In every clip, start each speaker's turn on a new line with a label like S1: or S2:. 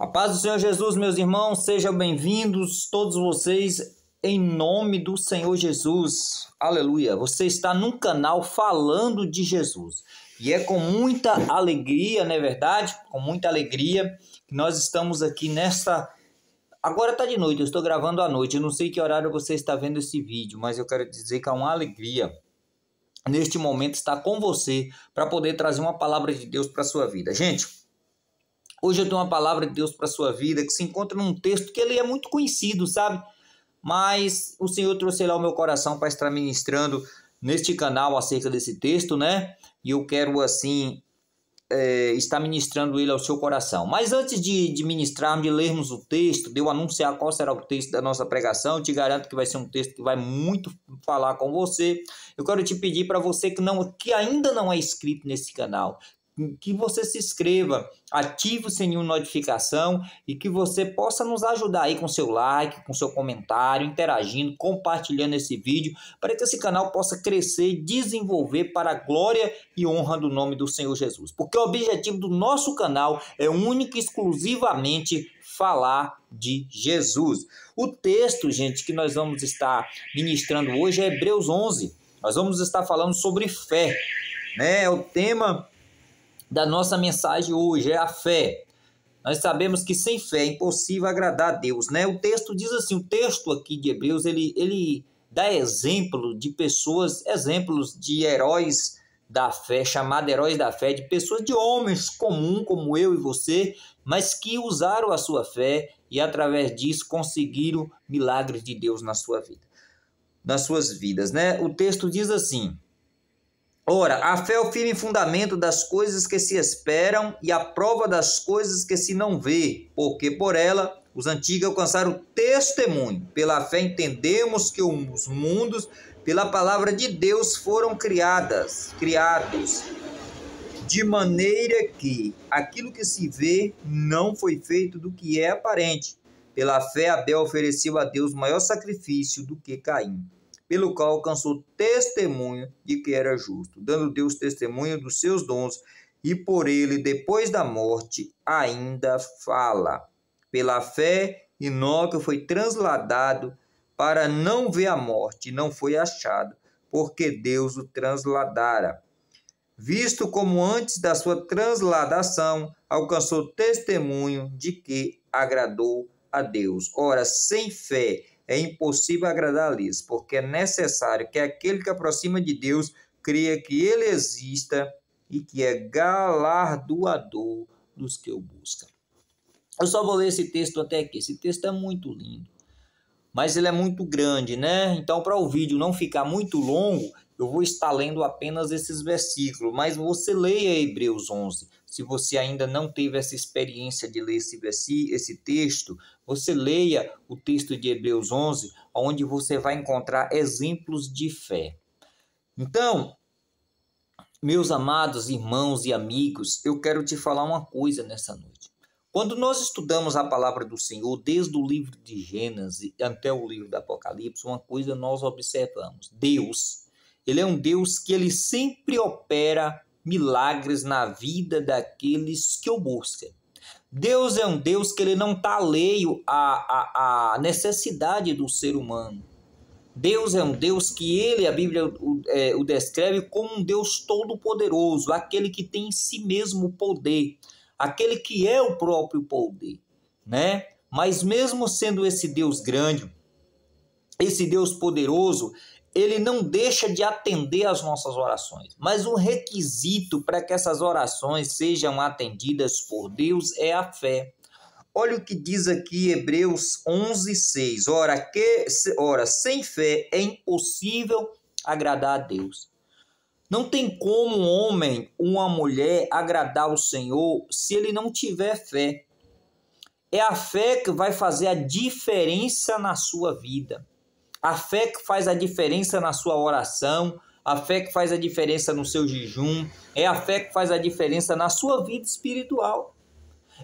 S1: A paz do Senhor Jesus, meus irmãos, sejam bem-vindos todos vocês em nome do Senhor Jesus. Aleluia! Você está num canal falando de Jesus. E é com muita alegria, não é verdade? Com muita alegria que nós estamos aqui nesta... Agora está de noite, eu estou gravando à noite. Eu não sei que horário você está vendo esse vídeo, mas eu quero dizer que é uma alegria neste momento estar com você para poder trazer uma palavra de Deus para a sua vida. Gente, hoje eu tenho uma palavra de Deus para a sua vida que se encontra num texto que ele é muito conhecido, sabe? Mas o Senhor trouxe lá ao meu coração para estar ministrando neste canal acerca desse texto, né? E eu quero, assim, estar ministrando ele ao seu coração. Mas antes de ministrarmos, de lermos o texto, de eu anunciar qual será o texto da nossa pregação, eu te garanto que vai ser um texto que vai muito falar com você. Eu quero te pedir para você que ainda não é inscrito nesse canal, que você se inscreva, ative o sininho de notificação e que você possa nos ajudar aí com seu like, com seu comentário, interagindo, compartilhando esse vídeo, para que esse canal possa crescer e desenvolver para a glória e honra do nome do Senhor Jesus. Porque o objetivo do nosso canal é único e exclusivamente falar de Jesus. O texto, gente, que nós vamos estar ministrando hoje é Hebreus 11. Nós vamos estar falando sobre fé, né? É o tema da nossa mensagem hoje, é a fé. Nós sabemos que sem fé é impossível agradar a Deus, né? O texto diz assim, o texto aqui de Hebreus, ele dá exemplo de pessoas, exemplos de heróis da fé, chamados heróis da fé, de pessoas, de homens comuns como eu e você, mas que usaram a sua fé e através disso conseguiram milagres de Deus na sua vida, nas suas vidas, né? O texto diz assim: ora, a fé é o firme fundamento das coisas que se esperam e a prova das coisas que se não vê, porque por ela os antigos alcançaram testemunho. Pela fé entendemos que os mundos, pela palavra de Deus, foram criados, de maneira que aquilo que se vê não foi feito do que é aparente. Pela fé Abel ofereceu a Deus maior sacrifício do que Caim, pelo qual alcançou testemunho de que era justo, dando Deus testemunho dos seus dons, e por ele, depois da morte, ainda fala. Pela fé, Enoque foi transladado para não ver a morte, e não foi achado, porque Deus o transladara. Visto como antes da sua transladação, alcançou testemunho de que agradou a Deus. Ora, sem fé é impossível agradar-lhes, porque é necessário que aquele que aproxima de Deus creia que ele exista e que é galardoador dos que o buscam. Eu só vou ler esse texto até aqui. Esse texto é muito lindo, mas ele é muito grande, né? Então, para o vídeo não ficar muito longo, eu vou estar lendo apenas esses versículos, mas você leia Hebreus 11. Se você ainda não teve essa experiência de ler esse texto, você leia o texto de Hebreus 11, onde você vai encontrar exemplos de fé. Então, meus amados irmãos e amigos, eu quero te falar uma coisa nessa noite. Quando nós estudamos a palavra do Senhor, desde o livro de Gênesis até o livro do Apocalipse, uma coisa nós observamos. Deus, ele é um Deus que ele sempre opera milagres na vida daqueles que o buscam. Deus é um Deus que ele não está alheio à necessidade do ser humano. Deus é um Deus que a Bíblia o descreve como um Deus todo-poderoso, aquele que tem em si mesmo poder, aquele que é o próprio poder, né? Mas mesmo sendo esse Deus grande, esse Deus poderoso, ele não deixa de atender às nossas orações. Mas o requisito para que essas orações sejam atendidas por Deus é a fé. Olha o que diz aqui Hebreus 11:6. Ora, sem fé é impossível agradar a Deus. Não tem como um homem, uma mulher agradar o Senhor se ele não tiver fé. É a fé que vai fazer a diferença na sua vida. A fé que faz a diferença na sua oração, a fé que faz a diferença no seu jejum, é a fé que faz a diferença na sua vida espiritual.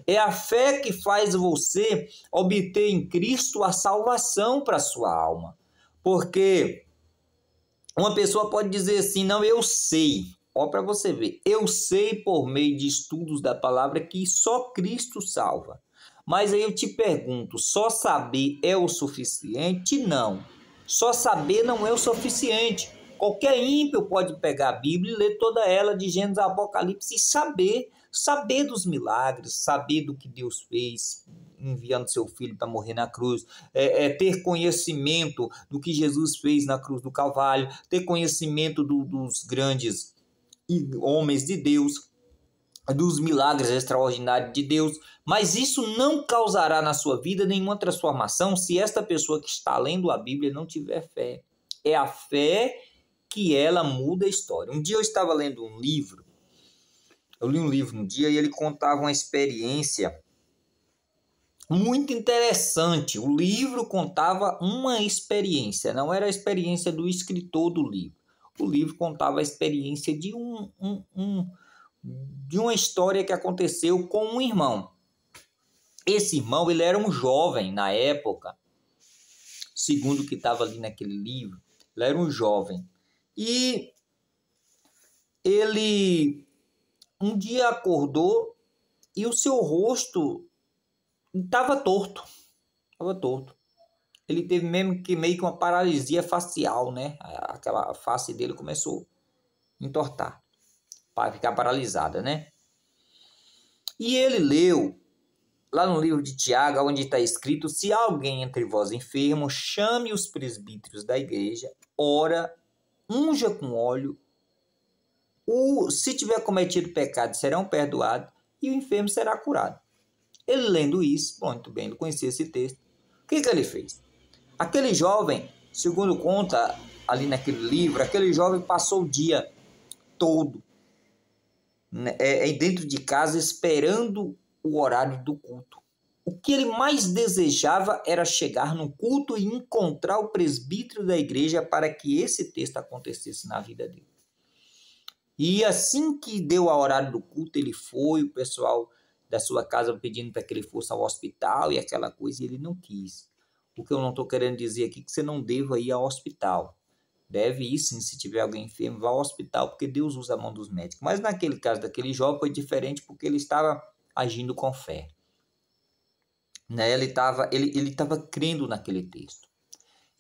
S1: É a fé que faz você obter em Cristo a salvação para a sua alma. Porque uma pessoa pode dizer assim, não, eu sei. Ó, para você ver, eu sei por meio de estudos da palavra que só Cristo salva. Mas aí eu te pergunto, só saber é o suficiente? Não. Só saber não é o suficiente. Qualquer ímpio pode pegar a Bíblia e ler toda ela, de Gênesis a Apocalipse, e saber dos milagres, saber do que Deus fez, enviando seu filho para morrer na cruz, ter conhecimento do que Jesus fez na cruz do Calvário, ter conhecimento dos grandes homens de Deus, dos milagres extraordinários de Deus, mas isso não causará na sua vida nenhuma transformação se esta pessoa que está lendo a Bíblia não tiver fé. É a fé que ela muda a história. Um dia eu estava lendo um livro, eu li um livro um dia e ele contava uma experiência muito interessante. O livro contava uma experiência, não era a experiência do escritor do livro. O livro contava a experiência de uma história que aconteceu com um irmão. Esse irmão, ele era um jovem na época, segundo o que estava ali naquele livro, ele era um jovem. E ele um dia acordou e o seu rosto estava torto. Ele teve meio que uma paralisia facial, né? Aquela face dele começou a entortar, para ficar paralisada, né? E ele leu lá no livro de Tiago, onde está escrito: se alguém entre vós enfermo, chame os presbíteros da igreja, ora, unja com óleo, se tiver cometido pecado, serão perdoados, e o enfermo será curado. Ele lendo isso, muito bem, ele conhecia esse texto. O que ele fez? Aquele jovem, segundo conta ali naquele livro, aquele jovem passou o dia todo dentro de casa esperando o horário do culto. O que ele mais desejava era chegar no culto e encontrar o presbítero da igreja para que esse texto acontecesse na vida dele. E assim que deu a horário do culto, ele foi, o pessoal da sua casa pedindo para que ele fosse ao hospital e aquela coisa, e ele não quis. O que eu não estou querendo dizer aqui é que você não deva ir ao hospital. Deve ir sim, se tiver alguém enfermo, vá ao hospital, porque Deus usa a mão dos médicos. Mas naquele caso daquele jovem foi diferente, porque ele estava agindo com fé. Né? Ele estava crendo naquele texto.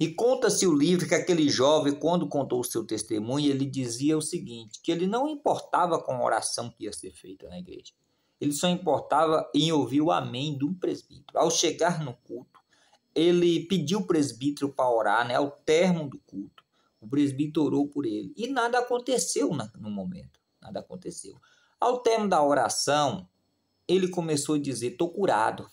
S1: E conta-se o livro que aquele jovem, quando contou o seu testemunho, ele dizia o seguinte, que ele não importava com a oração que ia ser feita na igreja. Ele só importava em ouvir o amém do presbítero. Ao chegar no culto, ele pediu o presbítero para orar, né? Ao término do culto, o presbítero orou por ele. E nada aconteceu no momento. Nada aconteceu. Ao término da oração, ele começou a dizer: estou curado.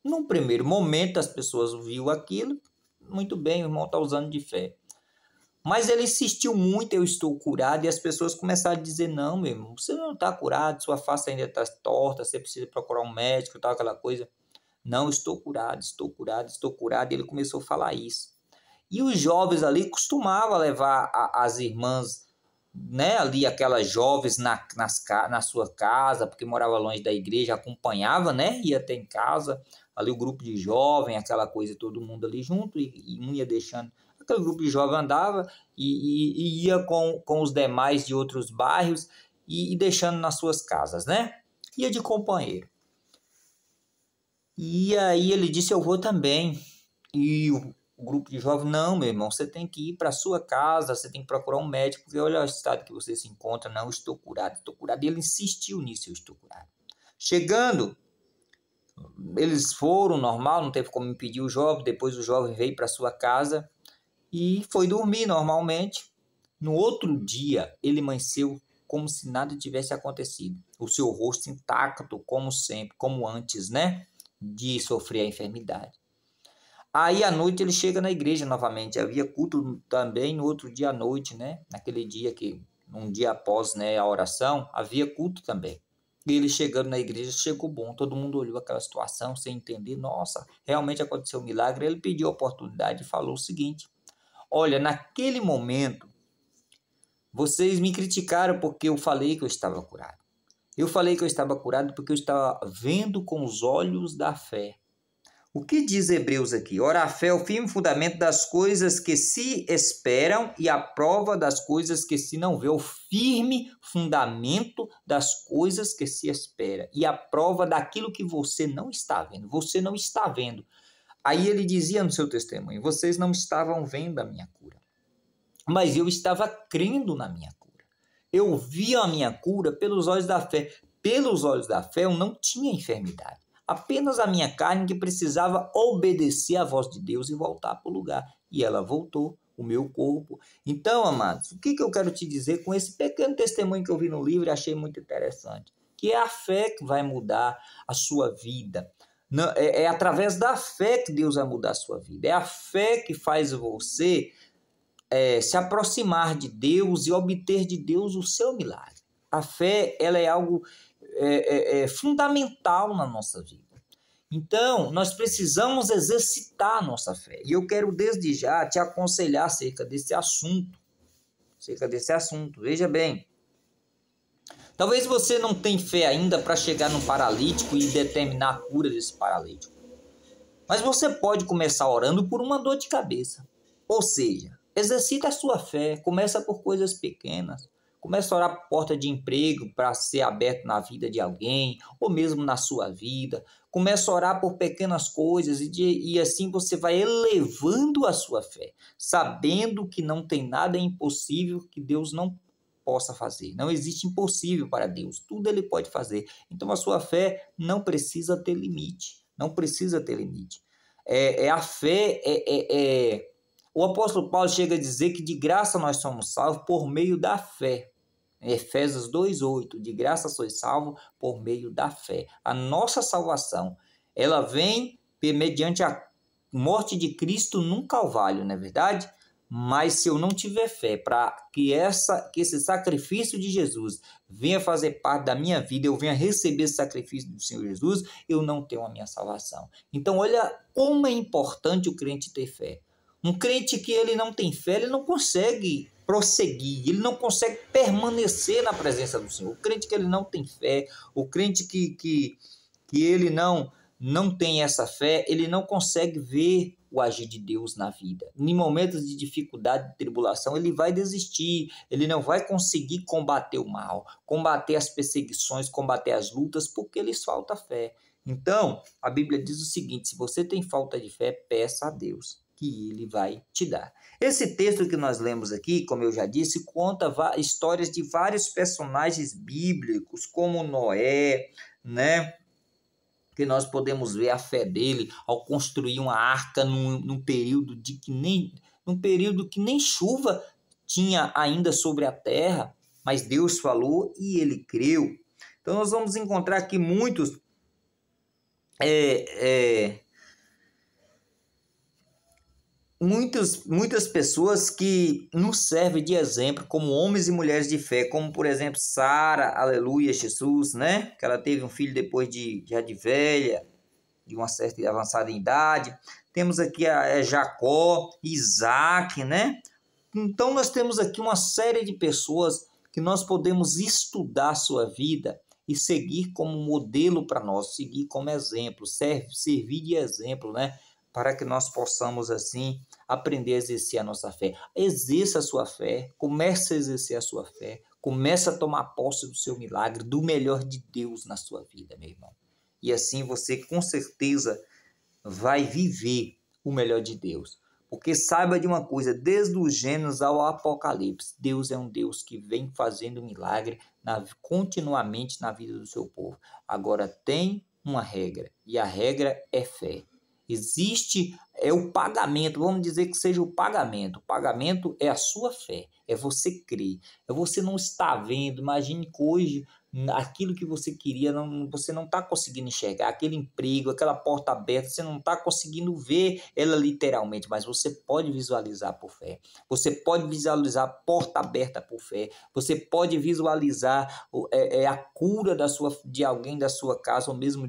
S1: Num primeiro momento, as pessoas viram aquilo. Muito bem, o irmão está usando de fé. Mas ele insistiu muito: eu estou curado. E as pessoas começaram a dizer: não, meu irmão, você não está curado, sua face ainda está torta, você precisa procurar um médico, tal, aquela coisa. Não, estou curado, estou curado, estou curado. E ele começou a falar isso. E os jovens ali costumavam levar as irmãs, né, ali aquelas jovens na sua casa, porque morava longe da igreja, acompanhava, né, ia até em casa, ali o grupo de jovens, aquela coisa, todo mundo ali junto, e um ia deixando, aquele grupo de jovens andava e ia com os demais de outros bairros e deixando nas suas casas, né, ia de companheiro. E aí ele disse: eu vou também. E o grupo de jovens: não, meu irmão, você tem que ir para a sua casa, você tem que procurar um médico, porque olha o estado que você se encontra. Não, estou curado, estou curado. E ele insistiu nisso: eu estou curado. Chegando, eles foram, normal, não teve como impedir o jovem. Depois o jovem veio para sua casa e foi dormir normalmente. No outro dia, ele amanheceu como se nada tivesse acontecido. O seu rosto intacto, como sempre, como antes, né, de sofrer a enfermidade. Aí à noite ele chega na igreja novamente. Havia culto também no outro dia à noite, né? Naquele dia que, um dia após, né, a oração, havia culto também. E ele chegando na igreja, chegou bom. Todo mundo olhou aquela situação sem entender. Nossa, realmente aconteceu um milagre. Ele pediu a oportunidade e falou o seguinte: olha, naquele momento, vocês me criticaram porque eu falei que eu estava curado. Eu falei que eu estava curado porque eu estava vendo com os olhos da fé. O que diz Hebreus aqui? Ora, a fé é o firme fundamento das coisas que se esperam e a prova das coisas que se não vê. O firme fundamento das coisas que se espera e a prova daquilo que você não está vendo. Você não está vendo. Aí ele dizia no seu testemunho: vocês não estavam vendo a minha cura, mas eu estava crendo na minha cura. Eu via a minha cura pelos olhos da fé. Pelos olhos da fé eu não tinha enfermidade. Apenas a minha carne que precisava obedecer à voz de Deus e voltar para o lugar. E ela voltou, o meu corpo. Então, amados, o que eu quero te dizer com esse pequeno testemunho que eu vi no livro e achei muito interessante? Que é a fé que vai mudar a sua vida. É através da fé que Deus vai mudar a sua vida. É a fé que faz você se aproximar de Deus e obter de Deus o seu milagre. A fé, ela é algo fundamental na nossa vida. Então, nós precisamos exercitar a nossa fé. E eu quero desde já te aconselhar acerca desse assunto. Veja bem, talvez você não tenha fé ainda para chegar no paralítico e determinar a cura desse paralítico. Mas você pode começar orando por uma dor de cabeça. Ou seja, exercita a sua fé, começa por coisas pequenas. Começa a orar por porta de emprego para ser aberto na vida de alguém, ou mesmo na sua vida. Começa a orar por pequenas coisas e assim você vai elevando a sua fé, sabendo que não tem nada impossível que Deus não possa fazer. Não existe impossível para Deus, tudo Ele pode fazer. Então a sua fé não precisa ter limite, não precisa ter limite. A fé O apóstolo Paulo chega a dizer que de graça nós somos salvos por meio da fé. Efésios 2:8, de graça sois salvos por meio da fé. A nossa salvação, ela vem mediante a morte de Cristo num Calvário, não é verdade? Mas se eu não tiver fé para que esse sacrifício de Jesus venha fazer parte da minha vida, eu venha receber esse sacrifício do Senhor Jesus, eu não tenho a minha salvação. Então olha como é importante o crente ter fé. Um crente que ele não tem fé, ele não consegue prosseguir, ele não consegue permanecer na presença do Senhor. O crente que ele não tem fé, o crente que ele não tem essa fé, ele não consegue ver o agir de Deus na vida. Em momentos de dificuldade, de tribulação, ele vai desistir, ele não vai conseguir combater o mal, combater as perseguições, combater as lutas, porque lhes falta fé. Então, a Bíblia diz o seguinte: se você tem falta de fé, peça a Deus, que Ele vai te dar. Esse texto que nós lemos aqui, como eu já disse, conta histórias de vários personagens bíblicos, como Noé, né? Que nós podemos ver a fé dele ao construir uma arca num período que nem chuva tinha ainda sobre a terra, mas Deus falou e ele creu. Então nós vamos encontrar aqui muitas pessoas que nos servem de exemplo, como homens e mulheres de fé, como por exemplo Sara, aleluia, Jesus, né? Que ela teve um filho depois já de velha, de uma certa avançada idade. Temos aqui a Jacó, Isaac, né? Então nós temos aqui uma série de pessoas que nós podemos estudar a sua vida e seguir como modelo para nós, seguir como exemplo, servir de exemplo, né? Para que nós possamos, assim, aprender a exercer a nossa fé. Exerça a sua fé, comece a exercer a sua fé, comece a tomar posse do seu milagre, do melhor de Deus na sua vida, meu irmão. E assim você, com certeza, vai viver o melhor de Deus. Porque saiba de uma coisa, desde o Gênesis ao Apocalipse, Deus é um Deus que vem fazendo milagre continuamente na vida do seu povo. Agora tem uma regra, e a regra é fé. Existe o pagamento, vamos dizer que seja o pagamento. O pagamento é a sua fé, é você crer, é você não estar vendo. Imagine que hoje aquilo que você queria, você não está conseguindo enxergar, aquele emprego, aquela porta aberta, você não está conseguindo ver ela literalmente, mas você pode visualizar por fé. Você pode visualizar a porta aberta por fé. Você pode visualizar a cura de alguém da sua casa, ou mesmo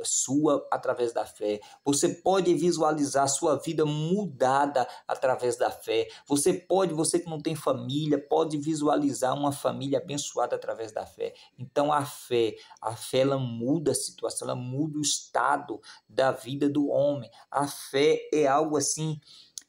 S1: sua, através da fé. Você pode visualizar visualizar a sua vida mudada através da fé. Você que não tem família, pode visualizar uma família abençoada através da fé. Então a fé ela muda a situação, ela muda o estado da vida do homem. A fé é algo assim,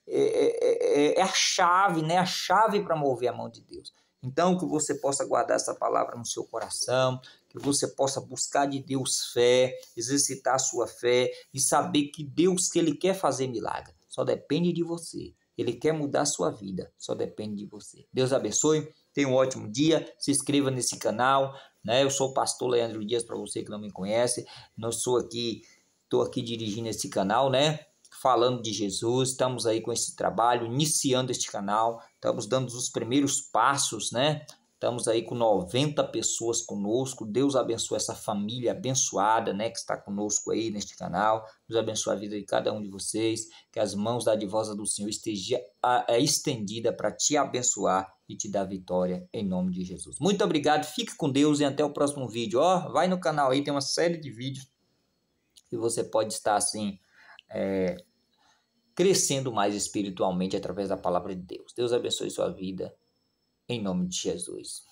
S1: é a chave, né? A chave para mover a mão de Deus. Então, que você possa guardar essa palavra no seu coração, que você possa buscar de Deus fé, exercitar a sua fé e saber que Deus, que Ele quer fazer milagre, só depende de você. Ele quer mudar a sua vida, só depende de você. Deus abençoe, tenha um ótimo dia, se inscreva nesse canal, né? Eu sou o pastor Leandro Dias, para você que não me conhece, estou aqui dirigindo esse canal, né? Falando de Jesus, estamos aí com esse trabalho, iniciando este canal, estamos dando os primeiros passos, né? Estamos aí com 90 pessoas conosco. Deus abençoe essa família abençoada, né, que está conosco aí neste canal. Deus abençoe a vida de cada um de vocês. Que as mãos dadivosas do Senhor esteja estendida para te abençoar e te dar vitória em nome de Jesus. Muito obrigado, fique com Deus e até o próximo vídeo. Vai no canal aí, tem uma série de vídeos que você pode estar assim crescendo mais espiritualmente através da palavra de Deus. Deus abençoe sua vida, em nome de Jesus.